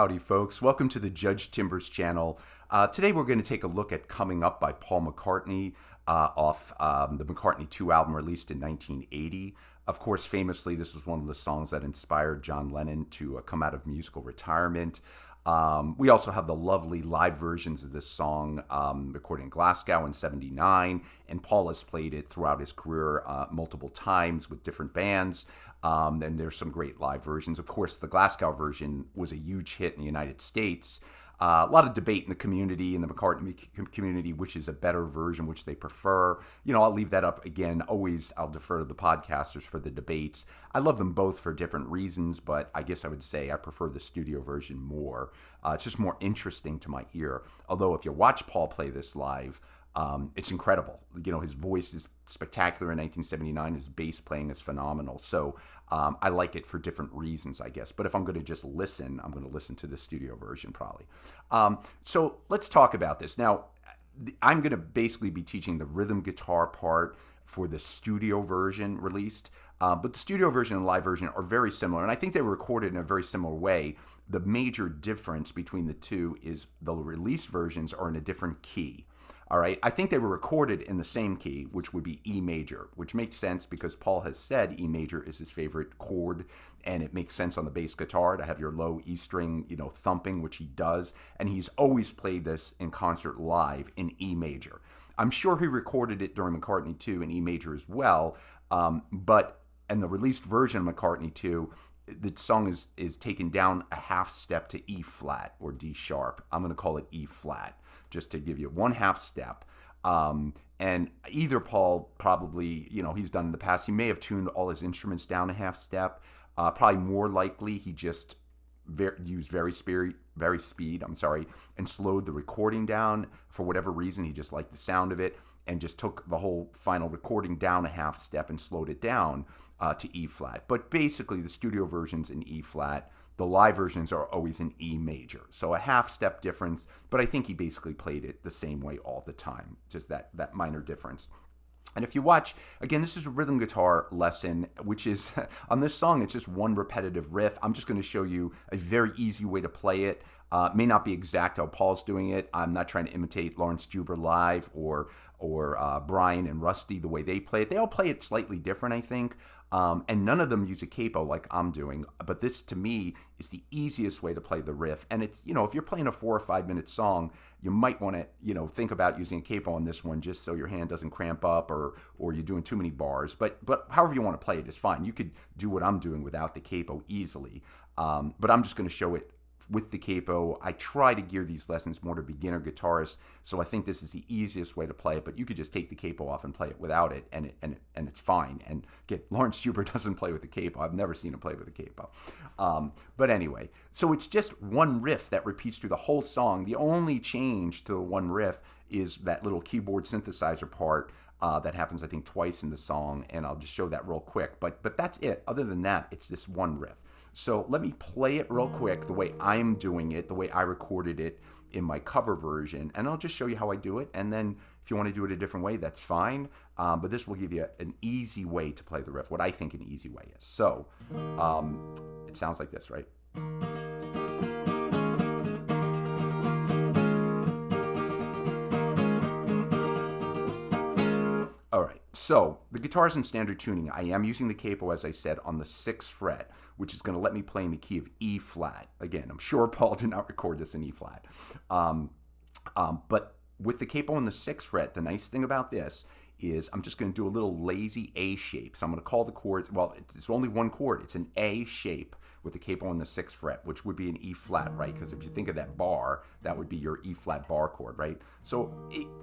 Howdy, folks. Welcome to the Judge Timbers channel. Today we're going to take a look at Coming Up by Paul McCartney off the McCartney II album released in 1980. Of course, famously, this is one of the songs that inspired John Lennon to come out of musical retirement. We also have the lovely live versions of this song recorded in Glasgow in '79, and Paul has played it throughout his career multiple times with different bands. And there's some great live versions. Of course, the Glasgow version was a huge hit in the United States. A lot of debate in the community, in the McCartney community, which is a better version, which they prefer. You know, I'll leave that up again. Always, I'll defer to the podcasters for the debates. I love them both for different reasons, but I guess I would say I prefer the studio version more. It's just more interesting to my ear. Although, if you watch Paul play this live, it's incredible. You know, his voice is spectacular in 1979. His bass playing is phenomenal. So I like it for different reasons, I guess. But if I'm going to just listen, I'm going to listen to the studio version probably. So let's talk about this. Now, I'm going to basically be teaching the rhythm guitar part for the studio version released. But the studio version and the live version are very similar. And I think they were recorded in a very similar way. The major difference between the two is the released versions are in a different key. All right, I think they were recorded in the same key, which would be E major, which makes sense because Paul has said E major is his favorite chord, and it makes sense on the bass guitar to have your low E string, you know, thumping, which he does, and he's always played this in concert live in E major. I'm sure he recorded it during McCartney II in E major as well, but in the released version of McCartney II, the song is taken down a half step to E flat or D sharp. I'm going to call it E flat, just to give you one half step. And either Paul probably, you know, he's done in the past, he may have tuned all his instruments down a half step. Probably more likely he just used vari-speed, and slowed the recording down for whatever reason. He just liked the sound of it and just took the whole final recording down a half step and slowed it down to E flat. But basically the studio version's in E flat. The live versions are always in E major. So a half step difference, but I think he basically played it the same way all the time. Just that minor difference. And if you watch, again, this is a rhythm guitar lesson, which is, on this song, it's just one repetitive riff. I'm just going to show you a very easy way to play it. May not be exact how Paul's doing it. I'm not trying to imitate Lawrence Juber live or Brian and Rusty, the way they play it. They all play it slightly different, I think. And none of them use a capo like I'm doing. But this, to me, is the easiest way to play the riff. And it's, you know, if you're playing a 4 or 5 minute song, you might want to, you know, think about using a capo on this one just so your hand doesn't cramp up or you're doing too many bars. But however you want to play it is fine. You could do what I'm doing without the capo easily. But I'm just going to show it with the capo. I try to gear these lessons more to beginner guitarists, so I think this is the easiest way to play it. But you could just take the capo off and play it without it, and it's fine. And Lawrence Juber doesn't play with the capo. I've never seen him play with the capo. But anyway, so it's just one riff that repeats through the whole song. The only change to the one riff is that little keyboard synthesizer part that happens, I think, twice in the song, and I'll just show that real quick. But that's it. Other than that, it's this one riff. So let me play it real quick the way I'm doing it, the way I recorded it in my cover version, and I'll just show you how I do it. And then if you want to do it a different way, that's fine. But this will give you an easy way to play the riff, what I think an easy way is. So it sounds like this, right? All right, so the guitar's in standard tuning. I am using the capo, as I said, on the 6th fret, which is going to let me play in the key of E flat. Again, I'm sure Paul did not record this in E flat. But with the capo on the 6th fret, the nice thing about this is I'm just going to do a little lazy A shape. So I'm going to call the chords, well, it's only one chord. It's an A shape with the capo on the 6th fret, which would be an E flat, right? Because if you think of that bar, that would be your E flat bar chord, right? So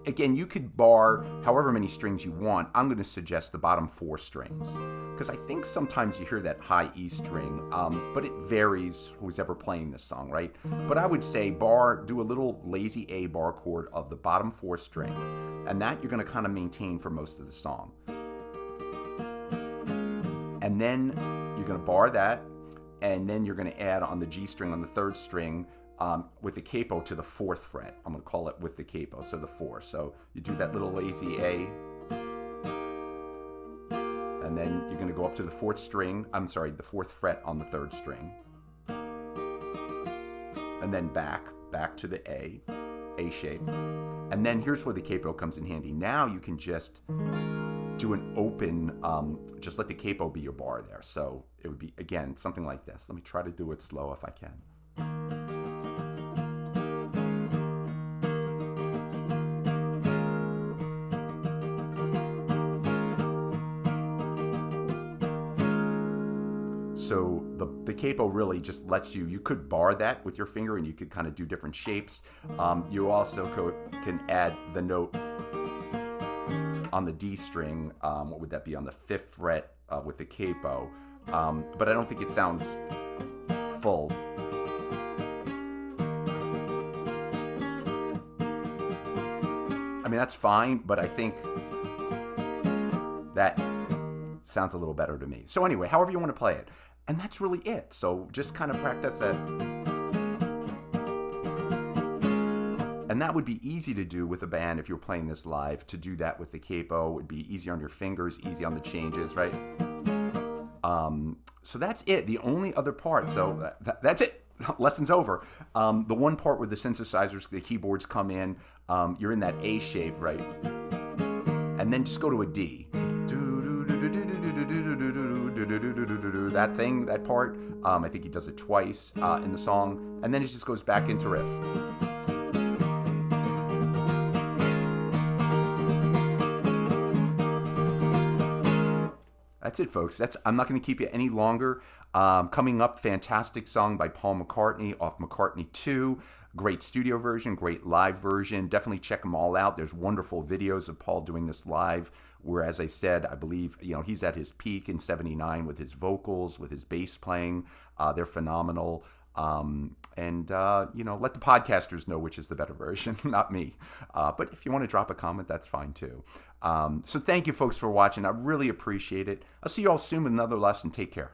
again, you could bar however many strings you want. I'm going to suggest the bottom 4 strings because I think sometimes you hear that high E string, but it varies who's ever playing this song, right? But I would say do a little lazy A bar chord of the bottom 4 strings, and that you're going to kind of maintain for most of the song. And then you're going to bar that, and then you're going to add on the G string on the 3rd string with the capo to the 4th fret. I'm going to call it with the capo, so the 4. So you do that little lazy A, and then you're going to go up to the 4th string, the 4th fret on the 3rd string. and then back to the A shape. And then here's where the capo comes in handy. Now you can just do an open, just let the capo be your bar there. So it would be, again, something like this. Let me try to do it slow if I can. So the capo really just lets you could bar that with your finger and you could kind of do different shapes. You also can add the note on the D string. What would that be, on the 5th fret with the capo? But I don't think it sounds full. I mean, that's fine, but I think that sounds a little better to me. So anyway, however you want to play it. And that's really it. So just kind of practice it. And that would be easy to do with a band if you're playing this live. To do that with the capo would be easy on your fingers, easy on the changes, right? So that's it. The only other part. So that's it. Lesson's over. The one part where the synthesizers, the keyboards come in, you're in that A shape, right? And then just go to a D. That part. I think he does it twice in the song, and then it just goes back into riff. That's it, folks. I'm not going to keep you any longer. Coming up, fantastic song by Paul McCartney off McCartney II. Great studio version, great live version. Definitely check them all out. There's wonderful videos of Paul doing this live, where, as I said, I believe, he's at his peak in '79 with his vocals, with his bass playing. They're phenomenal. Let the podcasters know which is the better version, not me. But if you want to drop a comment, that's fine too. So thank you, folks, for watching. I really appreciate it. I'll see you all soon with another lesson. Take care.